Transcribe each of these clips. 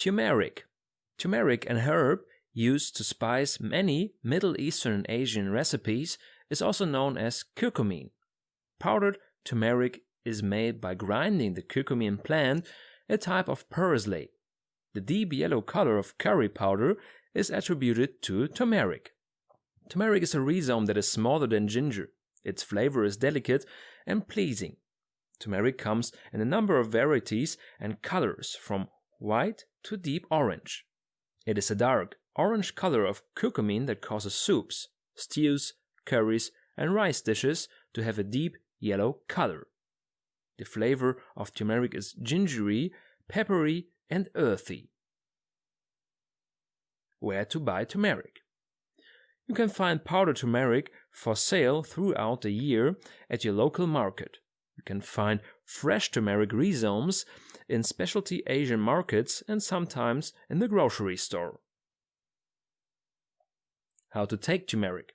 Turmeric. Turmeric, an herb used to spice many Middle Eastern and Asian recipes, is also known as curcumin. Powdered turmeric is made by grinding the curcumin plant, a type of parsley. The deep yellow color of curry powder is attributed to turmeric. Turmeric is a rhizome that is smaller than ginger. Its flavor is delicate and pleasing. Turmeric comes in a number of varieties and colors, from white to deep orange. It is a dark orange color of curcumin that causes soups, stews, curries, and rice dishes to have a deep yellow color. The flavor of turmeric is gingery, peppery, and earthy. Where to buy turmeric? You can find powdered turmeric for sale throughout the year at your local market. You can find fresh turmeric rhizomes in specialty Asian markets and sometimes in the grocery store. How to take turmeric?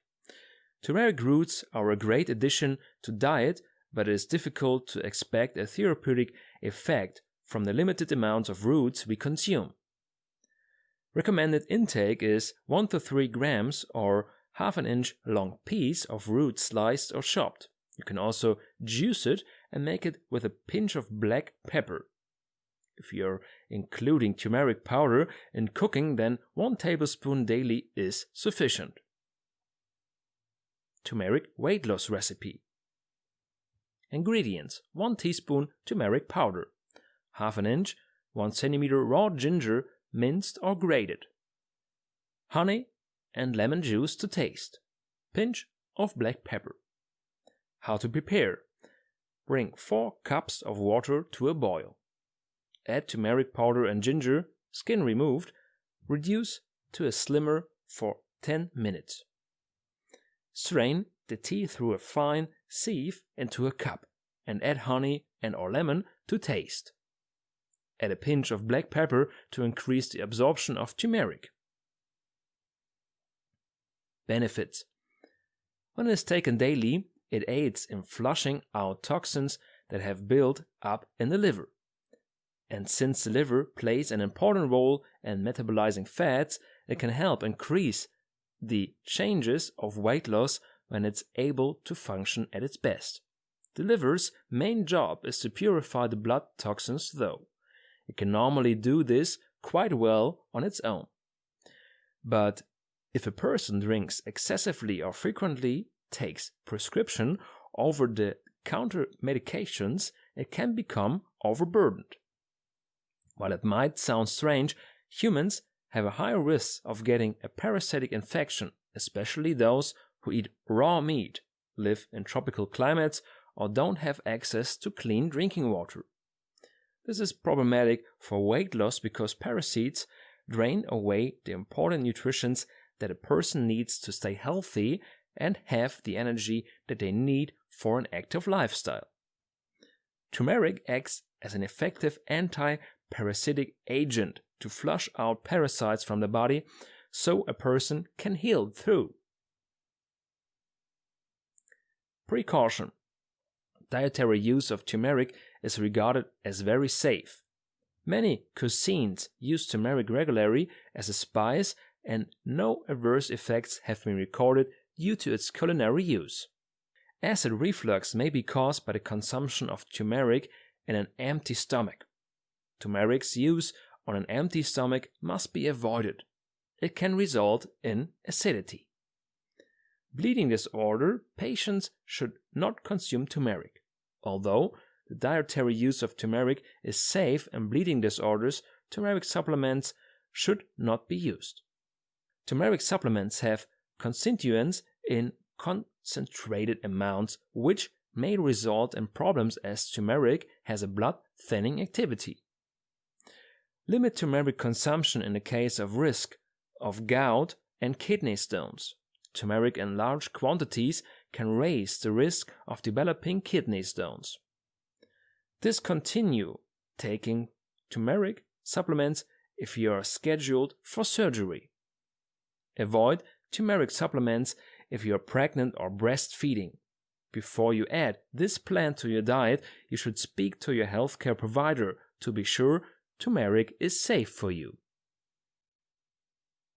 Turmeric roots are a great addition to diet, but it is difficult to expect a therapeutic effect from the limited amounts of roots we consume. Recommended intake is 1 to 3 grams or half an inch long piece of root sliced or chopped. You can also juice it and make it with a pinch of black pepper. If you're including turmeric powder in cooking, then 1 tablespoon daily is sufficient. Turmeric weight loss recipe. Ingredients: 1 teaspoon turmeric powder, half an inch, 1 centimeter raw ginger minced or grated, honey and lemon juice to taste, pinch of black pepper. How to prepare? Bring 4 cups of water to a boil. Add turmeric powder and ginger, skin removed. Reduce to a simmer for 10 minutes. Strain the tea through a fine sieve into a cup and add honey and/or lemon to taste. Add a pinch of black pepper to increase the absorption of turmeric. Benefits: when it is taken daily, it aids in flushing out toxins that have built up in the liver. And since the liver plays an important role in metabolizing fats, it can help increase the chances of weight loss when it's able to function at its best. The liver's main job is to purify the blood toxins, though. It can normally do this quite well on its own. But if a person drinks excessively or frequently, takes prescription over-the-counter medications, it can become overburdened. While it might sound strange, humans have a higher risk of getting a parasitic infection, especially those who eat raw meat, live in tropical climates, or don't have access to clean drinking water. This is problematic for weight loss because parasites drain away the important nutrients that a person needs to stay healthy and have the energy that they need for an active lifestyle. Turmeric acts as an effective anti-parasitic agent to flush out parasites from the body so a person can heal through. Precaution: dietary use of turmeric is regarded as very safe. Many cuisines use turmeric regularly as a spice, and no adverse effects have been recorded due to its culinary use. Acid reflux may be caused by the consumption of turmeric in an empty stomach. Turmeric's use on an empty stomach must be avoided. It can result in acidity. Bleeding disorder patients should not consume turmeric. Although the dietary use of turmeric is safe in bleeding disorders, turmeric supplements should not be used. Turmeric supplements have constituents in concentrated amounts, which may result in problems as turmeric has a blood-thinning activity. Limit turmeric consumption in the case of risk of gout and kidney stones. Turmeric in large quantities can raise the risk of developing kidney stones. Discontinue taking turmeric supplements if you are scheduled for surgery. Avoid turmeric supplements if you are pregnant or breastfeeding. Before you add this plant to your diet, you should speak to your healthcare provider to be sure turmeric is safe for you.